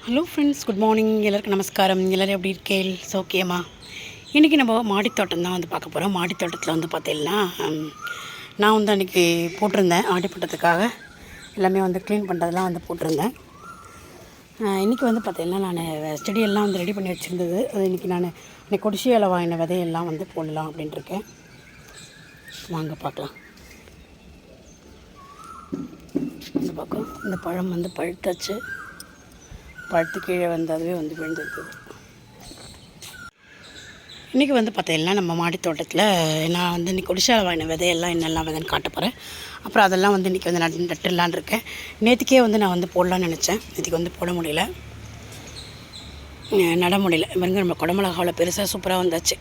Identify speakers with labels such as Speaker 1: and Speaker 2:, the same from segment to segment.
Speaker 1: Hello friends, good morning. எல்லாருக்கும் நமஸ்காரம். எல்லோரும் எப்படி இருக்கேள்? சௌக்கியமா? இன்றைக்கி நம்ம மாடித்தோட்டம் தான் வந்து பார்க்க போகிறோம். மாடித்தோட்டத்தில் வந்து பார்த்தீங்கன்னா நான் வந்து அன்றைக்கி போட்டிருந்தேன் ஆடிப்பட்டத்துக்காக எல்லாமே வந்து க்ளீன் பண்ணுறதுலாம் வந்து போட்டிருந்தேன். இன்றைக்கி வந்து பார்த்தீங்கன்னா நான் செடியெல்லாம் வந்து ரெடி பண்ணி வச்சுருந்தது. அது இன்றைக்கி நான் இன்றைக்கி கொடிசியால் வாங்கின விதையெல்லாம் வந்து போடலாம் அப்படின்ட்டுருக்கேன். வாங்க பார்க்கலாம். இந்த பக்கம் இந்த பழம் வந்து பழுத்தாச்சு. பழுத்து கீழே வந்து அதுவே வந்து விழுந்துருக்குது. இன்றைக்கி வந்து பார்த்தீங்கன்னா நம்ம மாடி தோட்டத்தில் நான் வந்து இன்றைக்கி கொடிசால வாங்கின விதையெல்லாம் என்னெல்லாம் விதைன்னு காட்ட போகிறேன். அப்புறம் அதெல்லாம் வந்து இன்றைக்கி வந்து நட்டுடலான்னு இருக்கேன். நேற்றுக்கே வந்து நான் வந்து போடலான்னு நினச்சேன். நேற்றுக்கு வந்து போட முடியல, நட முடியல. பாருங்க, நம்ம குடமிளகாவில் பெருசாக சூப்பராக வந்தாச்சு.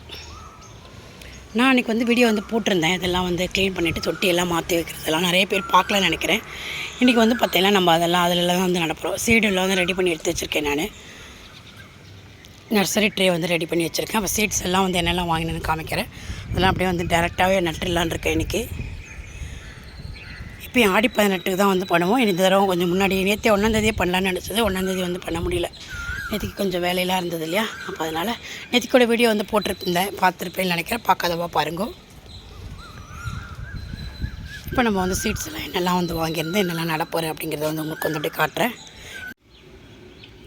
Speaker 1: நான் அன்றைக்கி வந்து வீடியோ வந்து போட்டிருந்தேன். இதெல்லாம் வந்து க்ளீன் பண்ணிவிட்டு தொட்டியெல்லாம் மாற்றி வைக்கிறதெல்லாம் நிறைய பேர் பார்க்கலான்னு நினைக்கிறேன். இன்றைக்கி வந்து பார்த்தீங்கன்னா நம்ம அதில் தான் வந்து நடப்போம். சீடெல்லாம் வந்து ரெடி பண்ணி எடுத்து வச்சுருக்கேன். நான் நர்சரி ட்ரே வந்து ரெடி பண்ணி வச்சுருக்கேன். அப்போ சீட்ஸ் எல்லாம் வந்து என்னெல்லாம் வாங்கினேன்னு காமிக்கிறேன். அதெல்லாம் அப்படியே வந்து டேரெக்டாகவே நட்டுடலான்னு இருக்கேன். இன்றைக்கி இப்போ ஆடி 18 தான் வந்து பண்ணுவோம். இந்த தடவை கொஞ்சம் முன்னாடி நேற்று 1ஆந்தேதியே பண்ணலான்னு நினச்சது. 1ஆந்தேதி வந்து பண்ண முடியல. நேற்றுக்கு கொஞ்சம் வேலையெல்லாம் இருந்தது இல்லையா? அப்போ அதனால் நேற்றுக்கூட வீடியோ வந்து போட்டிருந்தேன், பார்த்துருப்பேன்னு நினைக்கிறேன். பார்க்காதவா பாருங்க. இப்போ நம்ம வந்து சீட்ஸ் எல்லாம் என்னெல்லாம் வந்து வாங்கியிருந்தேன், என்னெல்லாம் நடப்போகிறேன் அப்படிங்கிறத வந்து உங்களுக்கு வந்து அப்படியே காட்டுறேன்.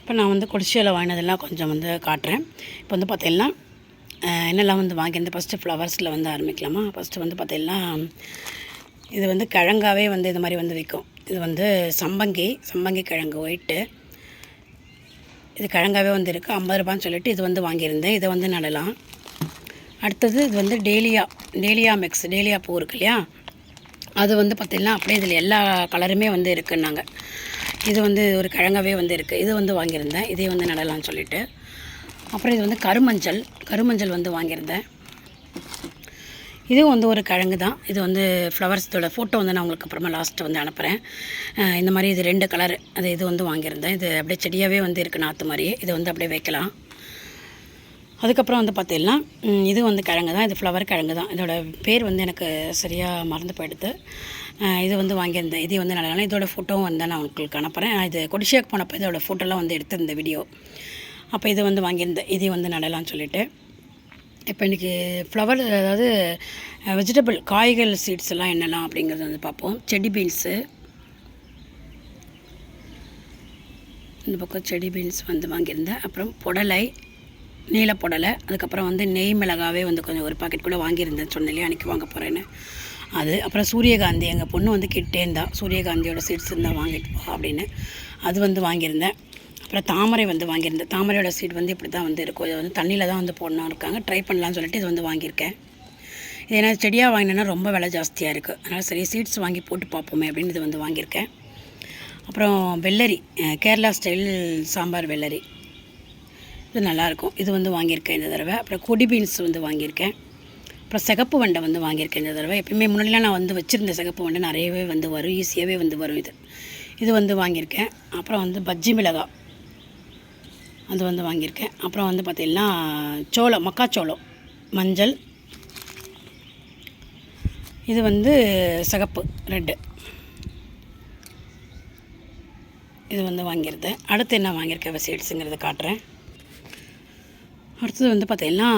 Speaker 1: இப்போ நான் வந்து கொடிசியால் வாங்கினதெல்லாம் கொஞ்சம் வந்து காட்டுறேன். இப்போ வந்து பார்த்தீங்கன்னா என்னெல்லாம் வந்து வாங்கியிருந்தேன். ஃபஸ்ட்டு ஃப்ளவர்ஸில் வந்து ஆரம்பிக்கலாமா? ஃபஸ்ட்டு வந்து பார்த்தீங்கன்னா இது வந்து கிழங்காவே வந்து இது மாதிரி வந்து விற்கும். இது வந்து சம்பங்கி கிழங்கு ஒயிட்டு. இது கிழங்காவே வந்து இருக்குது. 50 ரூபான்னு சொல்லிட்டு இது வந்து வாங்கியிருந்தேன். இதை வந்து நடலாம். அடுத்தது இது வந்து டேலியா மிக்ஸ், டேலியா பூ இருக்கு இல்லையா? அது வந்து பார்த்திங்கன்னா அப்படியே இதில் எல்லா கலருமே வந்து இருக்குன்னாங்க. இது வந்து ஒரு கிழங்காவே வந்து இருக்குது. இது வந்து வாங்கியிருந்தேன். இதே வந்து நடலாம்னு சொல்லிட்டு. அப்புறம் இது வந்து கருமஞ்சள் வந்து வாங்கியிருந்தேன். இதுவும் வந்து ஒரு கிழங்கு தான். இது வந்து ஃப்ளவர்ஸோட ஃபோட்டோ வந்து நான் உங்களுக்கு அப்புறமா லாஸ்ட்டு வந்து அனுப்புகிறேன். இந்த மாதிரி இது 2 கலரு. இது வந்து வாங்கியிருந்தேன். இது அப்படியே செடியாகவே வந்து இருக்குது, நாற்று மாதிரியே. இது வந்து அப்படியே வைக்கலாம். அதுக்கப்புறம் வந்து பார்த்தீங்கன்னா இது வந்து கிழங்கு தான். இது ஃப்ளவர் கிழங்கு தான். இதோட பேர் வந்து எனக்கு சரியாக மறந்து போயிடுது. இது வந்து வாங்கியிருந்தேன். இது வந்து நல்லா, இதோட ஃபோட்டோவும் வந்து நான் உங்களுக்கு அனுப்புகிறேன். இது கொடிசியாக்கு போனப்போ இதோட ஃபோட்டோலாம் வந்து எடுத்திருந்த வீடியோ. அப்போ இது வந்து வாங்கியிருந்தேன். இது வந்து நடலாம்னு சொல்லிட்டு. இப்போ இன்றைக்கி ஃப்ளவர், அதாவது வெஜிடபிள் காய்கள் சீட்ஸ் எல்லாம் என்னெல்லாம் அப்படிங்கிறது வந்து பார்ப்போம். செடி பீன்ஸு, இந்த பக்கம் செடி பீன்ஸ் வந்து வாங்கியிருந்தேன். அப்புறம் புடலை, நீல புடலை. அதுக்கப்புறம் வந்து நெய் மிளகாவே வந்து கொஞ்சம் ஒரு பாக்கெட் கூட வாங்கியிருந்தேன், சொன்னேன் இல்லையா அன்றைக்கி வாங்க போகிறேன்னு. அது அப்புறம் சூரியகாந்தி, எங்கள் பொண்ணு வந்து கிட்டே இருந்தா, சூரியகாந்தியோட சீட்ஸ் இருந்தால் வாங்கிட்டு வா அப்படின்னு. அது வந்து வாங்கியிருந்தேன். அப்புறம் தாமரை வந்து வாங்கியிருந்தேன். தாமரையோட சீட் வந்து இப்படி தான் வந்து இருக்கும். இது வந்து தண்ணியில் தான் வந்து போடணும் இருக்காங்க. ட்ரை பண்ணலான்னு சொல்லிட்டு இது வந்து வாங்கியிருக்கேன். இது ஏன்னா செடியாக வாங்கினேன்னா ரொம்ப விலை ஜாஸ்தியாக இருக்குது. அதனால் சரி சீட்ஸ் வாங்கி போட்டு பார்ப்போமே அப்படின்னு இது வந்து வாங்கியிருக்கேன். அப்புறம் வெள்ளரி, கேரளா ஸ்டைல் சாம்பார் வெள்ளரி, இது நல்லாயிருக்கும். இது வந்து வாங்கியிருக்கேன் இந்த தடவை. அப்புறம் கொடி பீன்ஸ் வந்து வாங்கியிருக்கேன். அப்புறம் சிகப்பு வண்டை வந்து வாங்கியிருக்கேன் இந்த தடவை. எப்பயுமே முன்னாடிலாம் நான் வந்து வச்சுருந்த சிகப்பு வண்டை நிறையவே வந்து வரும், ஈஸியாகவே வந்து வரும். இது வந்து வாங்கியிருக்கேன். அப்புறம் வந்து பஜ்ஜி மிளகாய், அது வந்து வாங்கியிருக்கேன். அப்புறம் வந்து பார்த்திங்கன்னா மக்காச்சோளம் மஞ்சள், இது வந்து சிகப்பு ரெட்டு, இது வந்து வாங்கியிருந்தேன். அடுத்து என்ன வாங்கியிருக்கேன் சீட்ஸுங்கிறத காட்டுறேன். அடுத்தது வந்து பார்த்திங்கன்னா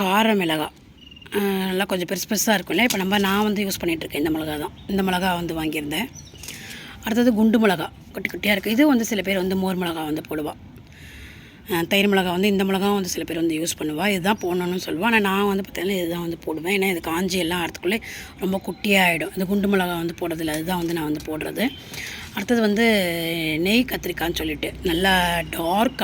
Speaker 1: கார மிளகாய், நல்லா கொஞ்சம் பெருசாக இருக்கும்ல. இப்போ நான் வந்து யூஸ் பண்ணிகிட்ருக்கேன் இந்த மிளகா தான். இந்த மிளகா வந்து வாங்கியிருந்தேன். அடுத்தது குண்டு மிளகா, குட்டி குட்டியாக இருக்குது. இது வந்து சில பேர் வந்து மோர் மிளகா வந்து போடுவாள். தயிர் மிளகா வந்து இந்த மிளகாவும் வந்து சில பேர் வந்து யூஸ் பண்ணுவாள். இதுதான் போடணும்னு சொல்லுவாள். ஆனால் நான் வந்து பார்த்தீங்கன்னா இதுதான் வந்து போடுவேன். ஏன்னா இது காஞ்சி எல்லாம் ஆகிறதுக்குள்ளே ரொம்ப குட்டியாக ஆகிடும். இந்த குண்டு மிளகா வந்து போடுறதில்ல, அதுதான் வந்து நான் வந்து போடுறது. அடுத்தது வந்து நெய் கத்திரிக்காய்ன்னு சொல்லிட்டு நல்லா டார்க்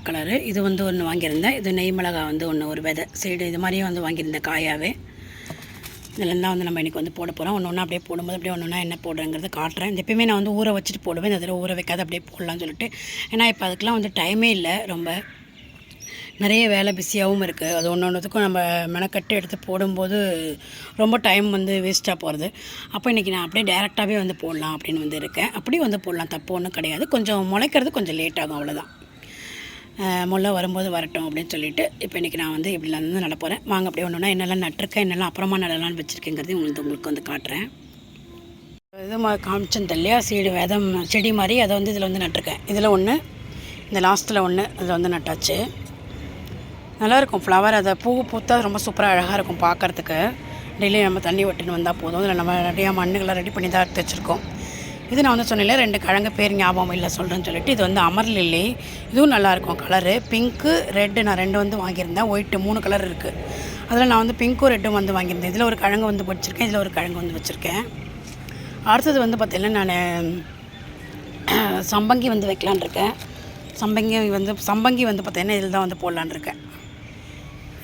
Speaker 1: கலரு, இது வந்து ஒன்று வாங்கியிருந்தேன். இது நெய் மிளகா வந்து ஒன்று ஒரு விதை சைடு இது மாதிரியும் வந்து வாங்கியிருந்தேன் காயாகவே. இதெல்லாம் தான் வந்து நம்ம இன்றைக்கி வந்து போட போகிறோம். ஒன்று அப்படியே போடும்போது அப்படியே ஒன்று என்ன போடுறேங்கிறத காட்டுறேன். இந்த எப்பயுமே நான் வந்து ஊற வச்சுட்டு போடுவேன். இந்த தடவை ஊற வைக்காத அப்படியே போடலான்னு சொல்லிட்டு. ஏன்னா இப்போ அதுக்கெலாம் வந்து டைமே இல்லை, ரொம்ப நிறைய வேலை பிஸியாகவும் இருக்குது. அது ஒன்றுத்துக்கும் நம்ம மெனக்கட்டு எடுத்து போடும்போது ரொம்ப டைம் வந்து வேஸ்ட்டாக போகிறது. அப்போ இன்றைக்கி நான் அப்படியே டேரெக்டாகவே வந்து போடலாம் அப்படின்னு வந்து இருக்கேன். அப்படியே வந்து போடலாம், தப்பு ஒன்றும் கிடையாது. கொஞ்சம் முளைக்கிறது கொஞ்சம் லேட் ஆகும், அவ்வளோதான். முல்லை வரும்போது வரட்டும் அப்படின்னு சொல்லிட்டு இப்போ இன்றைக்கி நான் வந்து இப்படிலாம் வந்து நட போகிறேன். வாங்க அப்படியே ஒன்றுனா என்னெல்லாம் நட்டிருக்கேன், என்னெல்லாம் அப்புறமா நடலான்னு வச்சுருக்கேங்கிறதையும் உங்களுக்கு வந்து காட்டுறேன். இது காமிச்சேன் இல்லையா சீடு விதம் செடி மாதிரி அதை வந்து இதில் வந்து நட்டிருக்கேன். இதில் ஒன்று, இந்த லாஸ்ட்டில் ஒன்று அதில் வந்து நட்டாச்சு. நல்லாயிருக்கும் ஃப்ளவர். அதை பூ பூத்தா ரொம்ப சூப்பராக அழகாக இருக்கும் பார்க்குறதுக்கு. டெய்லி நம்ம தண்ணி விட்டுன்னு வந்தால் போதும். இதில் நம்ம நிறையா மண்ணுகளை ரெடி பண்ணி தான் எடுத்து வச்சுருக்கோம். இது நான் வந்து சொன்னேன்ல 2 கிழங்கு பேர் ஞாபகம் இல்லை சொல்கிறேன்னு சொல்லிட்டு, இது வந்து அமர் லில்லி. இதுவும் நல்லாயிருக்கும் கலரு. பிங்க்கு ரெட்டு நான் 2 வந்து வாங்கியிருந்தேன். ஒயிட்டு 3 கலர் இருக்குது. அதில் நான் வந்து பிங்க்கும் ரெட்டும் வந்து வாங்கியிருந்தேன். இதில் ஒரு கிழங்கு வந்து வச்சுருக்கேன், இதில் ஒரு கிழங்கு வந்து வச்சுருக்கேன். அடுத்தது வந்து பார்த்திங்கன்னா நான் சம்பங்கி வந்து வைக்கலான் இருக்கேன். சம்பங்கி வந்து பார்த்திங்கன்னா இதில் தான் வந்து போடலான் இருக்கேன்.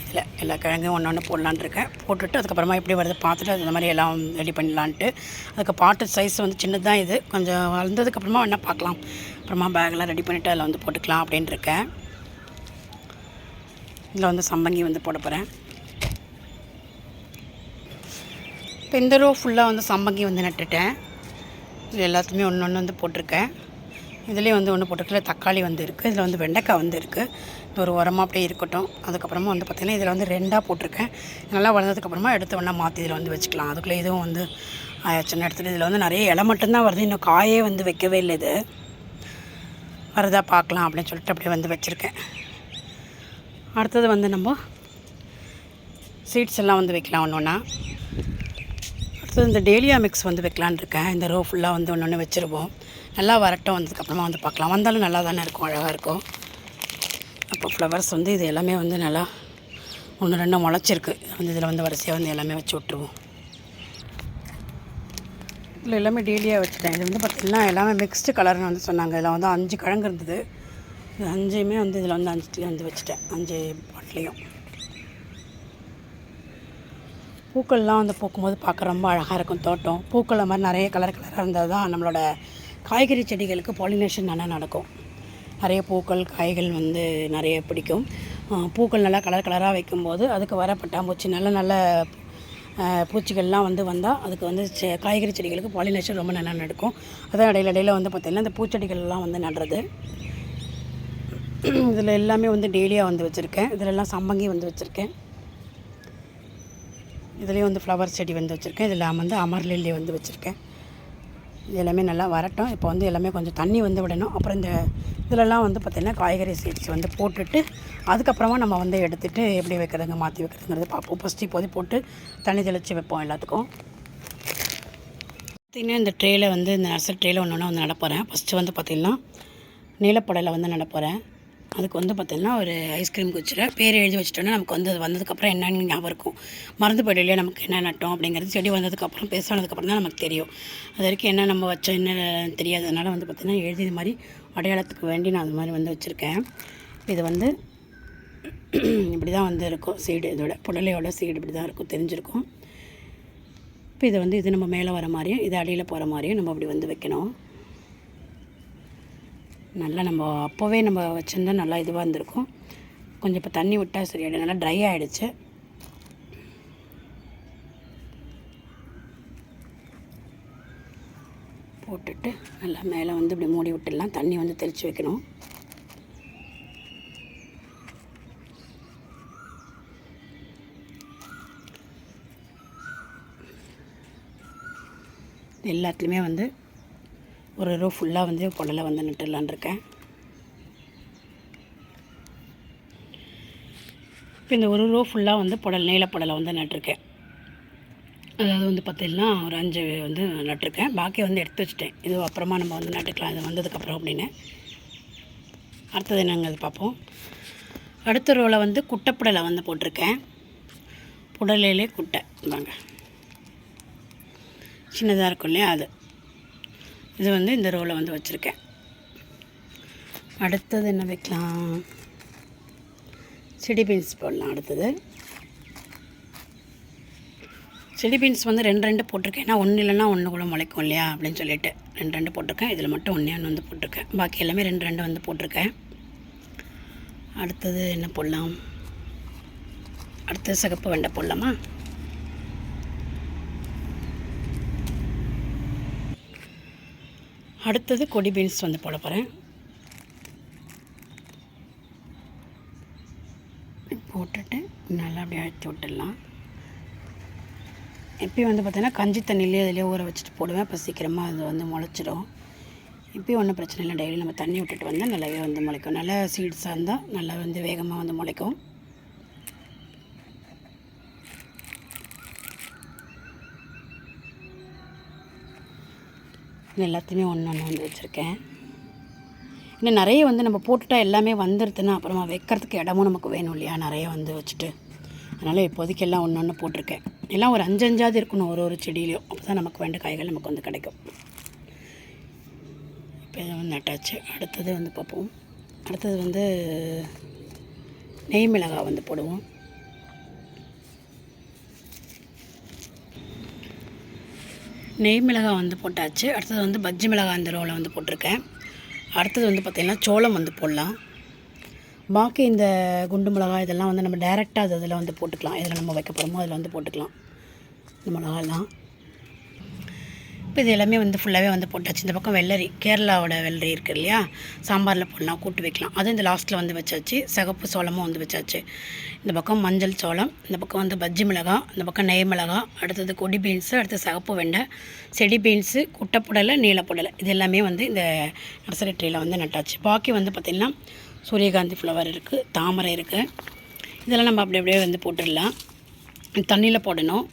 Speaker 1: இதில் எல்லா கிழங்கும் ஒன்று போடலான் இருக்கேன். போட்டுட்டு அதுக்கப்புறமா எப்படி வருது பார்த்துட்டு அந்த மாதிரி எல்லாம் ரெடி பண்ணலான்ட்டு. அதுக்கு பாட்டு சைஸ் வந்து சின்னது தான். இது கொஞ்சம் வளர்ந்ததுக்கப்புறமா என்ன பார்க்கலாம். அப்புறமா பேக்கெலாம் ரெடி பண்ணிவிட்டு அதில் வந்து போட்டுக்கலாம் அப்படின்ட்டு இருக்கேன். இதில் வந்து சம்பங்கி வந்து போட போகிறேன். இப்போ இந்த ரோ ஃபுல்லாக வந்து சம்பங்கி வந்து நட்டுட்டேன். இது எல்லாத்தையுமே ஒன்று வந்து போட்டிருக்கேன். இதுலேயும் வந்து ஒன்று போட்டிருக்கல. தக்காளி வந்து இருக்குது. இதில் வந்து வெண்டைக்காய் வந்து இருக்குது. இது ஒரு உரமாக அப்படியே இருக்கட்டும். அதுக்கப்புறமா வந்து பார்த்திங்கன்னா இதில் வந்து 2 போட்டிருக்கேன். நல்லா வளர்ந்ததுக்கப்புறமா எடுத்து ஒன்றா மாற்றி இதில் வந்து வச்சுக்கலாம். அதுக்குள்ளே இதுவும் வந்து சின்ன இடத்துல இதில் வந்து நிறைய இலை மட்டும்தான் வருது. இன்னும் காயே வந்து வைக்கவே இல்லை. இது வரதா பார்க்கலாம் அப்படின்னு சொல்லிட்டு அப்படியே வந்து வச்சுருக்கேன். அடுத்தது வந்து நம்ம சீட்ஸ் எல்லாம் வந்து வைக்கலாம் ஒன்று. அடுத்தது இந்த டேலியா மிக்ஸ் வந்து வைக்கலான் இருக்கேன். இந்த ரோ ஃபுல்லாக வந்து ஒன்று வச்சுருவோம். நல்லா வரட்டும். வந்ததுக்கப்புறமா வந்து பார்க்கலாம். வந்தாலும் நல்லா தானே இருக்கும், அழகாக இருக்கும். அப்போ ஃப்ளவர்ஸ் வந்து இது எல்லாமே வந்து நல்லா 1 2 முளைச்சிருக்கு. வந்து இதில் வந்து வரிசையாக வந்து எல்லாமே வச்சு விட்ருவோம். இதில் எல்லாமே டெய்லியாக வச்சுட்டேன். இது வந்து பார்த்திங்கன்னா எல்லாமே மிக்ஸ்டு கலர்னு வந்து சொன்னாங்க. இதில் வந்து 5 கிழங்கு இருந்தது. இது 5மே வந்து இதில் வந்து 5 வந்து வச்சுட்டேன். 5 பாட்லேயும் பூக்கள்லாம் வந்து பூக்கும்போது பார்க்க ரொம்ப அழகாக இருக்கும் தோட்டம். பூக்கள் மாதிரி நிறைய கலராக இருந்தால் தான் நம்மளோட காய்கறி செடிகளுக்கு பாலினேஷன் நல்லா நடக்கும். நிறைய பூக்கள் காய்கள் வந்து நிறைய பிடிக்கும். பூக்கள் நல்லா கலராக வைக்கும்போது அதுக்கு வர பட்டாம்பூச்சி நல்ல பூச்சிகள்லாம் வந்து வந்தால் அதுக்கு வந்து காய்கறி செடிகளுக்கு பாலினேஷன் ரொம்ப நல்லா நடக்கும். அதான் இடையில வந்து பார்த்திங்கன்னா இந்த பூச்செடிகள்லாம் வந்து நடுறது. இதில் எல்லாமே வந்து டெய்லியாக வந்து வச்சுருக்கேன். இதிலெல்லாம் சம்பங்கி வந்து வச்சுருக்கேன். இதுலேயும் வந்து ஃப்ளவர் செடி வந்து வச்சுருக்கேன். இதில் வந்து அமர் லில்லி வந்து வச்சுருக்கேன். இது எல்லாமே நல்லா வரட்டும். இப்போ வந்து எல்லாமே கொஞ்சம் தண்ணி வந்து விடணும். அப்புறம் இந்த இதிலெல்லாம் வந்து பார்த்திங்கன்னா காய்கறி சீட்ஸ் வந்து போட்டுட்டு அதுக்கப்புறமா நம்ம வந்து எடுத்துகிட்டு எப்படி வைக்கிறதுங்க மாற்றி வைக்கிறதுங்கிறது பார்ப்போம். ஃபஸ்ட்டு இப்போது போட்டு தண்ணி தெளித்து வைப்போம் எல்லாத்துக்கும். பார்த்திங்கன்னா இந்த ட்ரேயில் வந்து இந்த நர்சரி ட்ரேயில் ஒன்று வந்து நடப்போகிறேன். ஃபஸ்ட்டு வந்து பார்த்திங்கன்னா நீலப்படலை வந்து நடப்போகிறேன். அதுக்கு வந்து பார்த்திங்கன்னா ஒரு ஐஸ்கிரீம் குச்சில் பேர் எழுதி வச்சுட்டோன்னா நமக்கு வந்து அது வந்ததுக்கப்புறம் என்னென்னு ஞாபகம் இருக்கும். மறந்து போய்டலையே நமக்கு என்ன நட்டோம் அப்படிங்கிறது. செடி வந்ததுக்கப்புறம் பேசானதுக்கப்புறம் தான் நமக்கு தெரியும். அது வரைக்கும் என்ன நம்ம வச்சோம் என்ன தெரியாததுனால வந்து பார்த்திங்கன்னா எழுதி இது மாதிரி அடையாளத்துக்கு வேண்டி நான் அது மாதிரி வந்து வச்சுருக்கேன். இது வந்து இப்படி தான் வந்து இருக்கும் சீடு. இதோட புடலையோட சீடு இப்படி தான் இருக்கும், தெரிஞ்சிருக்கும். இப்போ இதை வந்து இது நம்ம மேலே வர மாதிரியும் இது அடியில் போகிற மாதிரியும் நம்ம அப்படி வந்து வைக்கணும். நல்லா நம்ம அப்போவே நம்ம வச்சுருந்தா நல்லா இதுவாக இருந்திருக்கும். கொஞ்சம் இப்போ தண்ணி விட்டால் சரியாயிடும். நல்லா ட்ரை ஆகிடுச்சு. போட்டுட்டு நல்லா மேலே வந்து இப்படி மூடி விட்டுடலாம். தண்ணி வந்து தெளித்து வைக்கணும். எல்லாத்துலேயுமே வந்து ஒரு ரோ ஃபுல்லாக வந்து புடலை வந்து நட்டுடலான் இருக்கேன். இப்போ இந்த ஒரு ரோ ஃபுல்லாக வந்து நீலப்புடலை வந்து நட்டிருக்கேன். அதாவது வந்து பார்த்திங்கன்னா ஒரு 5 வந்து நட்டிருக்கேன். பாக்கி வந்து எடுத்து வச்சுட்டேன். இது அப்புறமா நம்ம வந்து நட்டுக்கலாம் இது வந்ததுக்கப்புறம் அப்படின்னு. அடுத்தது என்னங்க அது பார்ப்போம். அடுத்த ரோவில் வந்து குட்டைப்புடலை வந்து போட்டிருக்கேன். புடலையிலே குட்டை வாங்க சின்னதாக இருக்கும் இல்லையா அது. இது வந்து இந்த ரோவில் வந்து வச்சுருக்கேன். அடுத்தது என்ன வைக்கலாம். செடி பீன்ஸ் போடலாம். அடுத்தது செடி பீன்ஸ் வந்து 2 போட்டிருக்கேன். ஏன்னா ஒன்று இல்லைன்னா ஒன்று கூட முளைக்கும் இல்லையா அப்படின்னு சொல்லிட்டு 2 போட்டிருக்கேன். இதில் மட்டும் ஒன்று வந்து போட்டிருக்கேன். பாக்கி எல்லாமே 2 வந்து போட்டிருக்கேன். அடுத்தது என்ன போடலாம். அடுத்தது சிகப்பு வெண்டை போடலாமா. அடுத்தது கொடி பீன்ஸ் வந்து போட போகிறேன். போட்டுட்டு நல்லா அப்படியே அழுத்தி விட்டுடலாம். இப்போயும் வந்து பார்த்திங்கன்னா கஞ்சி தண்ணியிலே அதிலே ஊற வச்சுட்டு போடுவேன். அப்போ சீக்கிரமாக அது வந்து முளைச்சிடும். இப்போயும் ஒன்றும் பிரச்சனை இல்லை. டெய்லி நம்ம தண்ணி விட்டுட்டு வந்தால் நல்லாவே வந்து முளைக்கும். நல்லா சீட்ஸாக இருந்தால் நல்லா வந்து வேகமாக வந்து முளைக்கும். எல்லாத்தையுமே ஒன்று ஒன்று வந்து வச்சுருக்கேன். இன்னும் நிறைய வந்து நம்ம போட்டுட்டா எல்லாமே வந்துடுதுன்னா அப்புறமா வைக்கிறதுக்கு இடமும் நமக்கு வேணும் இல்லையா, நிறைய வந்து வச்சுட்டு. அதனால் இப்போதைக்கு எல்லாம் ஒன்று ஒன்று போட்டிருக்கேன். எல்லாம் ஒரு 5 இருக்கணும் ஒரு செடியிலையும். அப்போ தான் நமக்கு வேண்ட காய்கள் நமக்கு வந்து கிடைக்கும். இப்போ இதை வந்து நட்டாச்சு. அடுத்தது வந்து பார்ப்போம். அடுத்தது வந்து நெய் மிளகாய் வந்து போடுவோம். நெய் மிளகாய் வந்து போட்டாச்சு. அடுத்தது வந்து பஜ்ஜி மிளகாய் அந்த ரோவில் வந்து போட்டிருக்கேன். அடுத்தது வந்து பார்த்திங்கன்னா சோளம் வந்து போடலாம். பாக்கி இந்த குண்டு மிளகாய் இதெல்லாம் வந்து நம்ம டைரெக்டாக அதில் வந்து போட்டுக்கலாம். எதில் நம்ம வைக்க போகிறோமோ அதில் வந்து போட்டுக்கலாம் இந்த மிளகாலாம். இப்போ இது எல்லாமே வந்து ஃபுல்லாகவே வந்து போட்டாச்சு. இந்த பக்கம் வெள்ளரி, கேரளாவோட வெள்ளரி இருக்குது இல்லையா, சாம்பாரில் போடலாம், கூட்டு வைக்கலாம். அதுவும் இந்த லாஸ்ட்டில் வந்து வச்சாச்சு. சிகப்பு சோளமும் வந்து வச்சாச்சு. இந்த பக்கம் மஞ்சள் சோளம், இந்த பக்கம் வந்து பஜ்ஜி மிளகாய், இந்த பக்கம் நெய் மிளகாய், அடுத்தது கொடி பீன்ஸு, அடுத்தது சிகப்பு வெண்டை, செடி பீன்ஸு, குட்டைப்புடலை, நீலப்புடலை, இது எல்லாமே வந்து இந்த நர்சரி ட்ரீயில் வந்து நட்டாச்சு. பாக்கி வந்து பார்த்திங்கன்னா சூரியகாந்தி ஃப்ளவர் இருக்குது, தாமரை இருக்குது. இதெல்லாம் நம்ம அப்படியே வந்து போட்டுடலாம். தண்ணியில் போடணும்.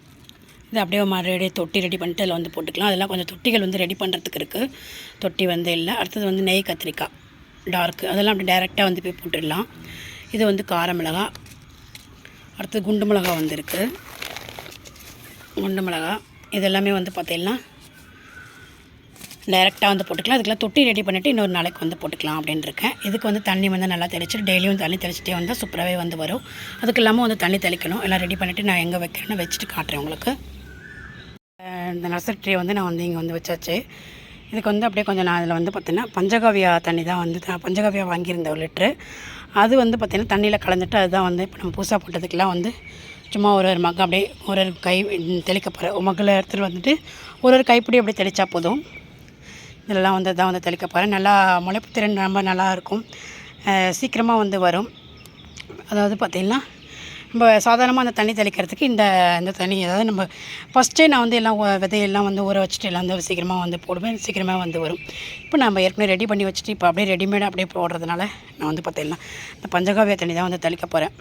Speaker 1: இது அப்படியே மறுபடியே தொட்டி ரெடி பண்ணிட்டு அதில் வந்து போட்டுக்கலாம். அதெல்லாம் கொஞ்சம் தொட்டிகள் வந்து ரெடி பண்ணுறதுக்கு இருக்குது. தொட்டி வந்து இல்லை. அடுத்தது வந்து நெய் கத்திரிக்காய் டார்க்கு, அதெல்லாம் அப்படி டைரெக்டாக வந்து போய் போட்டுடலாம். இது வந்து கார மிளகாய், அடுத்தது குண்டு மிளகாய் வந்து இருக்குது. குண்டு மிளகாய் இதெல்லாமே வந்து பார்த்திங்கன்னா டைரெக்டாக வந்து போட்டுக்கலாம். அதுக்கெல்லாம் தொட்டி ரெடி பண்ணிவிட்டு இன்னொரு நாளைக்கு வந்து போட்டுக்கலாம் அப்படின்னு இருக்கேன். இதுக்கு வந்து தண்ணி வந்து நல்லா தெளிச்சுட்டு டெய்லியும் தண்ணி தெளிச்சிட்டே வந்தால் சூப்பராகவே வந்து வரும். அதுக்கு இல்லாமல் வந்து தண்ணி தெளிக்கணும். எல்லாம் ரெடி பண்ணிவிட்டு நான் எங்கே வைக்கிறேன்னு வச்சுட்டு காட்டுறேன் உங்களுக்கு. இந்த நர்சரி ட்ரீ வந்து நான் வந்து இங்கே வந்து வச்சாச்சு. இதுக்கு வந்து அப்படியே கொஞ்சம் நான் அதில் வந்து பார்த்திங்கன்னா பஞ்சகாவியா தண்ணி தான் வந்து பஞ்சகாவியா வாங்கியிருந்தேன் 1 லிட்ரு. அது வந்து பார்த்திங்கன்னா தண்ணியில் கலந்துட்டு அதுதான் வந்து இப்போ நம்ம புதுசாக போட்டதுக்கெலாம் வந்து சும்மா ஒரு மக் அப்படியே ஒரு கை தெளிக்க போகிறேன். மக்கில் எடுத்துகிட்டு வந்துட்டு ஒரு கைப்பிடி அப்படியே தெளித்தா போதும். இதெல்லாம் வந்து தான் வந்து தெளிக்க போகிறேன். நல்லா முளைப்பு திறன் ரொம்ப நல்லா இருக்கும். சீக்கிரமாக வந்து வரும். அதாவது பார்த்திங்கன்னா நம்ம சாதாரணமாக அந்த தண்ணி தெளிக்கிறதுக்கு இந்த தண்ணி, அதாவது நம்ம ஃபஸ்ட்டே நான் வந்து எல்லாம் விதையெல்லாம் வந்து ஊற வச்சுட்டு எல்லாம் வந்து சீக்கிரமாக வந்து போடுவேன். சீக்கிரமாக வந்து வரும். இப்போ நம்ம ஏற்கனவே ரெடி பண்ணி வச்சுட்டு இப்போ அப்படியே ரெடிமேடாக அப்படியே போடுறதுனால நான் வந்து பார்த்திங்கன்னா இந்த பஞ்சகாவிய தண்ணி தான் வந்து தெளிக்க போகிறேன்.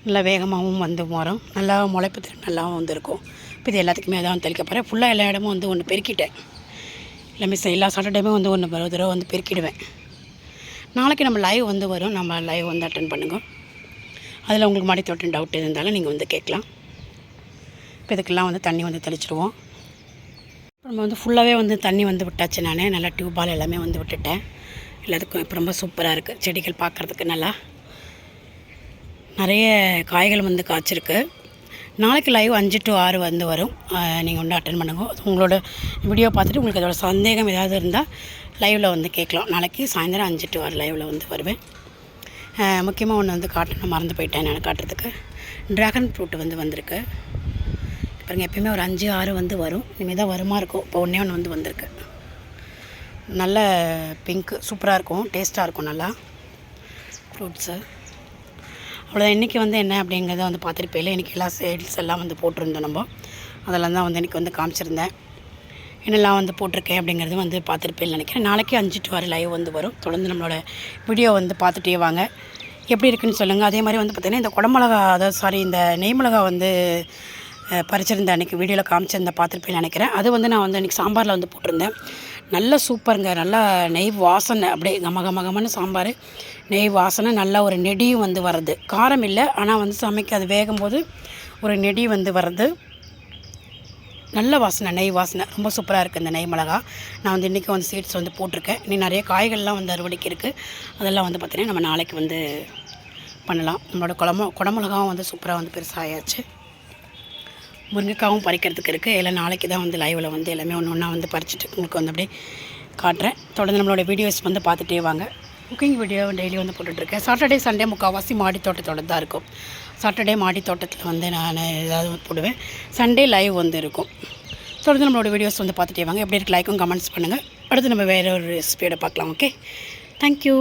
Speaker 1: நல்லா வேகமாகவும் வந்து வரும். நல்லா முளைப்பு திறன் நல்லாவும் வந்து இருக்கும். இப்போ இது எல்லாத்துக்குமே தான் வந்து தெளிக்க போகிறேன். ஃபுல்லாக எல்லா இடமும் வந்து ஒன்று பெருக்கிட்டேன். எல்லாமே எல்லா சாட்டர்டேமே வந்து ஒரு தடவை வந்து பெருக்கிடுவேன். நாளைக்கு நம்ம லைவ் வந்து வரும். நம்ம லைவ் வந்து அட்டன் பண்ணுங்க. அதில் உங்களுக்கு மாடி தோட்டம் டவுட் இருந்தாலும் நீங்கள் வந்து கேட்கலாம். இப்போ இதுக்கெல்லாம் வந்து தண்ணி வந்து தெளிச்சிடுவோம். நம்ம வந்து ஃபுல்லாகவே வந்து தண்ணி வந்து விட்டாச்சு. நான் நல்லா டியூப்பால் எல்லாமே வந்து விட்டுட்டேன். எல்லாத்துக்கும் இப்போ ரொம்ப சூப்பராக இருக்குது. செடிகள் பார்க்குறதுக்கு நல்லா நிறைய காய்கள் வந்து காய்ச்சிருக்கு. நாளைக்கு லைவ் 5 to 6 வந்து வரும். நீங்கள் வந்து அட்டன் பண்ணுங்க. உங்களோட வீடியோ பார்த்துட்டு உங்களுக்கு அதோட சந்தேகம் ஏதாவது இருந்தால் லைவில் வந்து கேட்கலாம். நாளைக்கு சாயந்தரம் 5 to 6 லைவில் வந்து வருவேன். முக்கியமாக ஒன்று வந்து காட்டணும், மறந்து போயிட்டேன் நான் காட்டுறதுக்கு. ட்ராகன் ஃப்ரூட் வந்து வந்திருக்கு பாருங்கள். எப்பயுமே ஒரு 5, 6 வந்து வரும். இனிமேல் தான் வருமா இருக்கும். இப்போ ஒன்றே ஒன்று வந்து வந்திருக்கு. நல்ல பிங்க்கு சூப்பராக இருக்கும், டேஸ்ட்டாக இருக்கும் நல்லா ஃப்ரூட்ஸு. அவ்வளோதான். இன்றைக்கி வந்து என்ன அப்படிங்கிறத வந்து பார்த்துருப்பேன். இன்றைக்கி எல்லா சைட்ஸ் எல்லாம் வந்து போட்டிருந்தோம். நம்ம அதெல்லாம் தான் வந்து இன்றைக்கி வந்து காமிச்சிருந்தேன். என்னெல்லாம் வந்து போட்டிருக்கேன் அப்படிங்கிறது வந்து பார்த்துருப்பேன்னு நினைக்கிறேன். நாளைக்கு 5 to 6 லைவ் வந்து வரும். தொடர்ந்து நம்மளோட வீடியோ வந்து பார்த்துட்டே வாங்க. எப்படி இருக்குன்னு சொல்லுங்கள். அதே மாதிரி வந்து பார்த்திங்கன்னா இந்த குடமிளகா, அதாவது இந்த நெய் மிளகா வந்து பறிச்சிருந்தேன் அன்றைக்கி வீடியோவில் காமிச்சிருந்தேன், பார்த்துருப்பேன்னு நினைக்கிறேன். அது வந்து நான் வந்து அன்றைக்கி சாம்பாரில் வந்து போட்டிருந்தேன். நல்லா சூப்பருங்க. நல்லா நெய் வாசனை, அப்படியே கமகமகமான சாம்பார், நெய் வாசனை, நல்லா ஒரு நெடியும் வந்து வர்றது. காரம் இல்லை, ஆனால் வந்து சமைக்க அது வேகும்போது ஒரு நெடி வந்து வர்றது. நல்ல வாசனை, நெய் வாசனை ரொம்ப சூப்பராக இருக்குது இந்த நெய் மிளகா. நான் வந்து இன்றைக்கி வந்து சீட்ஸ் வந்து போட்டிருக்கேன். இன்னும் நிறைய காய்கள்லாம் வந்து அறுவடைக்கு இருக்குது. அதெல்லாம் வந்து பார்த்திங்கன்னா நம்ம நாளைக்கு வந்து பண்ணலாம். நம்மளோட குடமிளகாவும் வந்து சூப்பராக வந்து பெருசாகியாச்சு. முருங்கைக்காவும் பறிக்கிறதுக்கு இருக்குது. எல்லாம் நாளைக்கு தான் வந்து லைவில் வந்து எல்லாமே ஒன்று ஒன்றா வந்து பறிச்சுட்டு உங்களுக்கு வந்து அப்படியே காட்டுறேன். தொடர்ந்து நம்மளோட வீடியோஸ் வந்து பார்த்துட்டே வாங்க. குக்கிங் வீடியோ டெய்லி வந்து போட்டுட்ருக்கேன். சாட்டர்டே சண்டே முக்கால்வாசி மாடி தோட்டத்தோடு தான் இருக்கும். சாட்டர்டே மாடி தோட்டத்தில் வந்து நான் ஏதாவது போடுவேன். சண்டே லைவ் வந்து இருக்கும். தொடர்ந்து நம்மளோட வீடியோஸ் வந்து பார்த்துட்டே வாங்க. எப்படி இருக்கு லைக்கும் கமெண்ட்ஸ் பண்ணுங்கள். அடுத்து நம்ம வேறு ஒரு ரெசிபியோட பார்க்கலாம். Okay, thank you.